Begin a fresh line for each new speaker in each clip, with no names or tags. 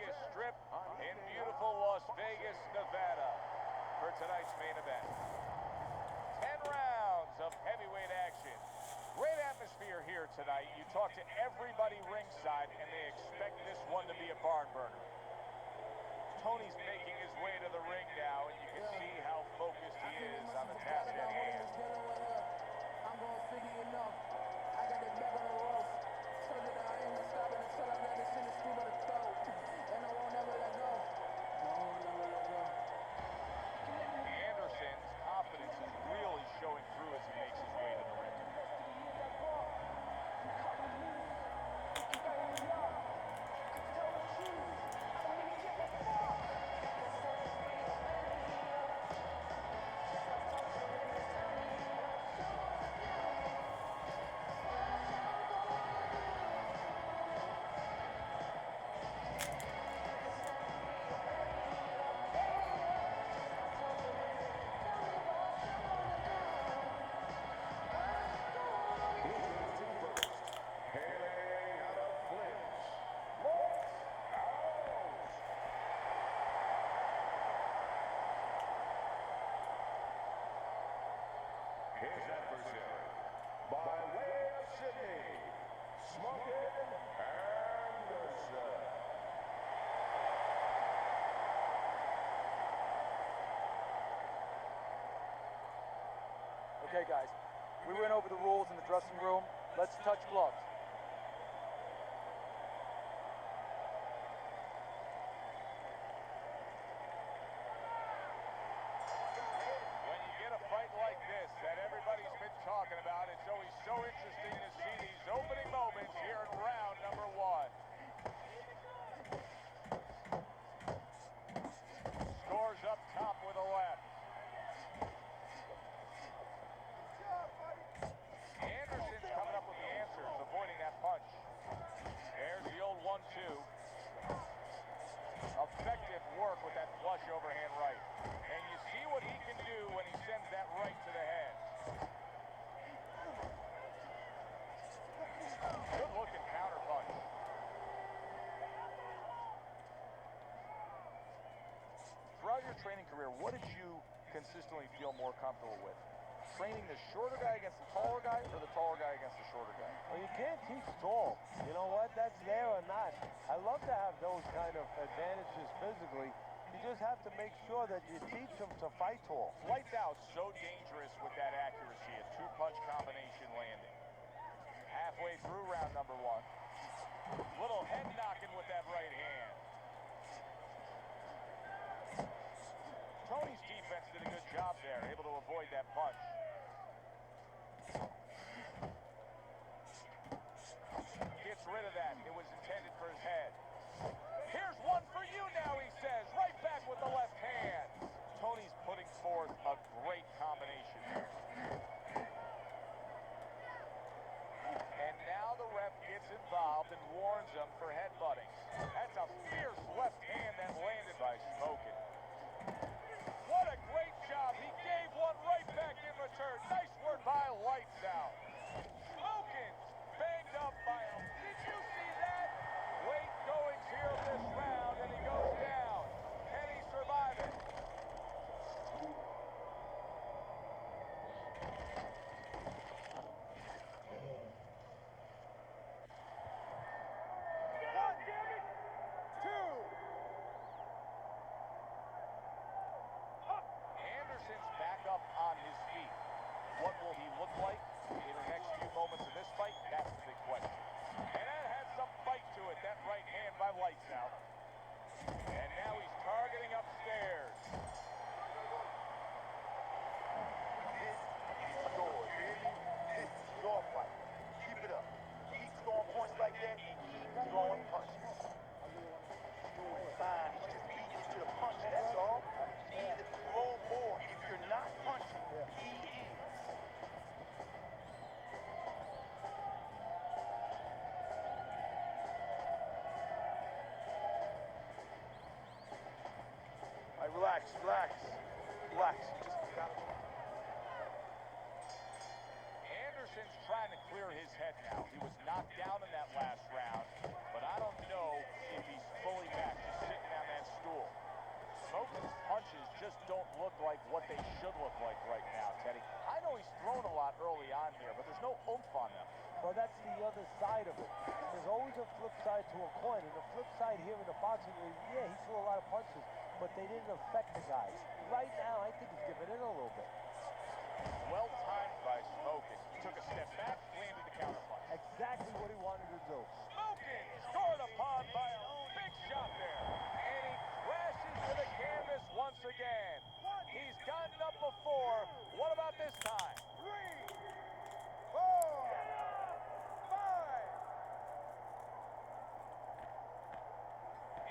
Vegas Strip in beautiful Las Vegas, Nevada for tonight's main event. 10 rounds of heavyweight action. Great atmosphere here tonight. You talk to everybody ringside, and they expect this one to be a barn burner. Tony's making his way to the ring now, and you can see how focused he is on the task at hand.
I'm going to figure it out. I got the back on the rope. Told you that I ain't gonna stop it until I got this in the screw by the throat. And I won't ever let go. I won't ever let go.
Anderson's confidence is really showing through as he makes his way to the ring.
His adversary, by way of Sydney, Anderson.
Okay, guys, we went over the rules in the dressing room. Let's touch gloves.
That everybody's been talking about. It's always so interesting to see these opening moments here in round number one. Scores up top with a left. Anderson's coming up with the answers, avoiding that punch. There's the old 1-2. Effective work with that flush overhand right. And you see what he can do when he sends that right to the head. Good looking counter punch.
Throughout your training career, what did you consistently feel more comfortable with? Training the shorter guy against the taller guy, or the taller guy against the shorter guy?
Well, you can't teach tall. You know what? That's there or not. I love to have those kind of advantages physically. You just have to make sure that you teach them to fight tall.
Lights out, so dangerous with that accuracy. A two-punch combination landing. Halfway through round number one. Little head knocking with that right hand. Tony's defense did a good job there, able to avoid that punch. Gets rid of that. It was intended for his head. Here's one for you now, he says. Right back with the left hand. Tony's putting forth a great combination there. And now the ref gets involved and warns him for headbutting. That's a fierce left hand that landed by Smokin. What a great job. He gave one right back in return. Nice work by Lights Out. Smokin's banged up by him. Did you see that? Late goings here this round, and he goes down. Can he survive it? One, damn it! Two! Anderson's back up on his feet. What will he look like in the next few moments of this fight? That's the big question. And that had some bite to it, that right hand by Lights Out. And now he's targeting upstairs.
This is yours, baby. This is your fight. Keep it up. Keep throwing points like that and keep throwing punches. Doing fine. He's just beating you to the punch, that's all. You need to throw more. If you're not punching, he is. All right, relax, relax, relax. Just gotta...
Anderson's trying to clear his head now. He was knocked down in that last round, but I don't know if he's fully back. Smokin's punches just don't look like what they should look like right now, Teddy. I know he's thrown a lot early on here, but there's no oomph on them.
Well, that's the other side of it. There's always a flip side to a coin, and the flip side here in the boxing is, yeah, he threw a lot of punches, but they didn't affect the guys. Right now, I think he's giving in a little bit.
Well timed by Smokin. He took a step back, landed the counterpunch.
Exactly what he wanted to do.
Smokin scored upon by a big shot there. And he crashes to the canvas once again. He's gotten up before. What about this time?
3, 4, 5.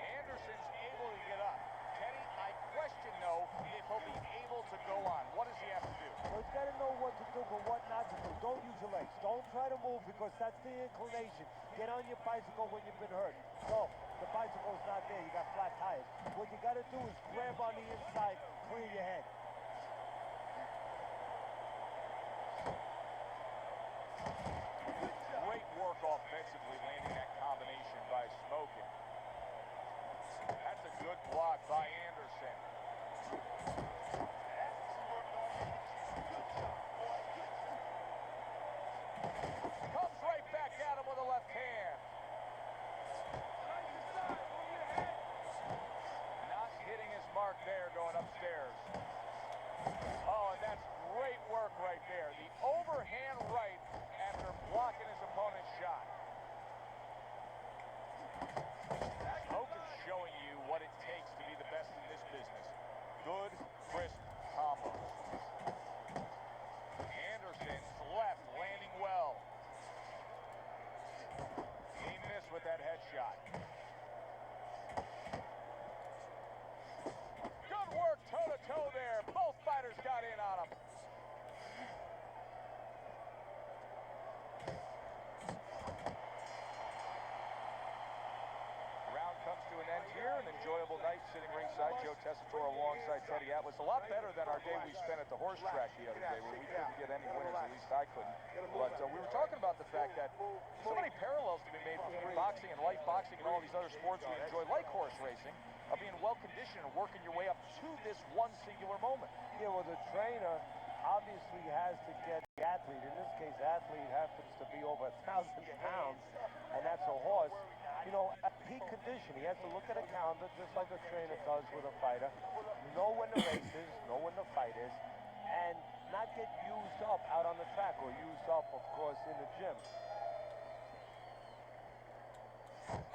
Anderson's able to get up. Teddy, I question, though, if he'll be able to go on. What does he have to do?
Well, he's got to know what to do, but what not to do. Don't use your legs. Don't try to move because that's the inclination. Get on your bicycle when you've been hurt. No, the bicycle's not there. You got flat tires. What you got to do is grab on the inside, clear your head.
Great work offensively, landing that combination by Smokin. That's a good block by Anderson. Comes right back at him with a left hand. Not hitting his mark there, going upstairs. Oh, and that's great work right there. The overhand right after blocking his opponent's shot. Smokin's showing you what it takes to be the best in this business. Good, crisp combos. Anderson's left landing well. He missed with that headshot. Good work toe-to-toe there. Both fighters got in on him. Round comes to an end here. An enjoyable night sitting ringside. Joe Tessitore alongside Teddy Atlas. A lot better than our day we spent at the horse track the other day where we couldn't get any winners, at least I couldn't. But we were talking about the fact that so many parallels to be made between boxing and life boxing and all these other sports we enjoy, like horse racing, of being well-conditioned and working your way up to this one singular moment.
Yeah, well, the trainer obviously has to get the athlete. In this case, the athlete happens to be over 1,000 pounds, and that's a horse. You know, at peak condition, he has to look at a calendar just like a trainer does with a fighter, know when the race is, know when the fight is, and not get used up out on the track or used up, of course, in the gym.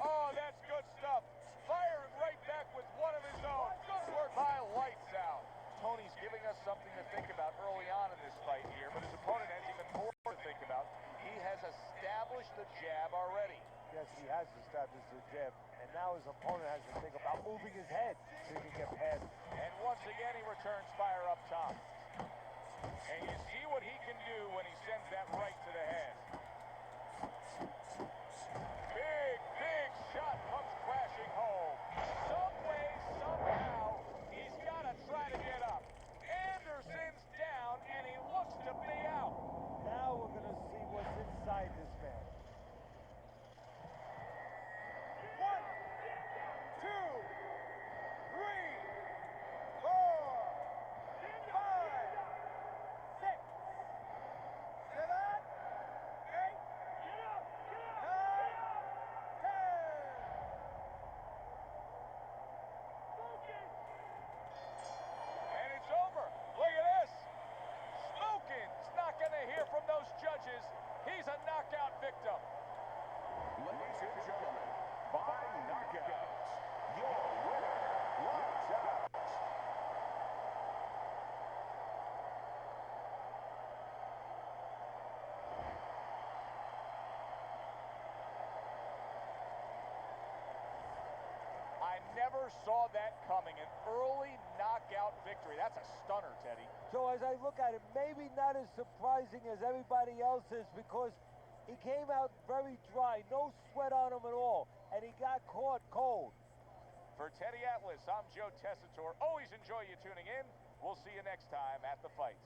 Oh, that's good stuff. Firing right back with one of his own. Good work by Lights Out. Tony's giving us something to think about early on in this fight here, but his opponent has even more to think about. He has established the jab already.
Yes, he has established the jab, and now his opponent has to think about moving his head so he can get past him.
And once again, he returns fire up top. And you see what he can do when he sends that right to the head. Big shot comes crashing home. Some way, somehow, he's got to try to get up. Anderson's down, and he looks to be out.
Now we're going to see what's inside this man.
1, 2, 3, 4, 5, 6, 7, 8, 9, 10.
And it's over. Look at this. Smokin's not going to hear from those judges. He's a knockout victim.
Ladies and gentlemen, by knockout, your winner, Lights Out.
I never saw that coming. An early knockout victory. That's a stunner, Teddy.
So as I look at it, maybe not as surprising as everybody else is because he came out very dry, no sweat on him at all, and he got caught cold.
For Teddy Atlas, I'm Joe Tessitore. Always enjoy you tuning in. We'll see you next time at the fights.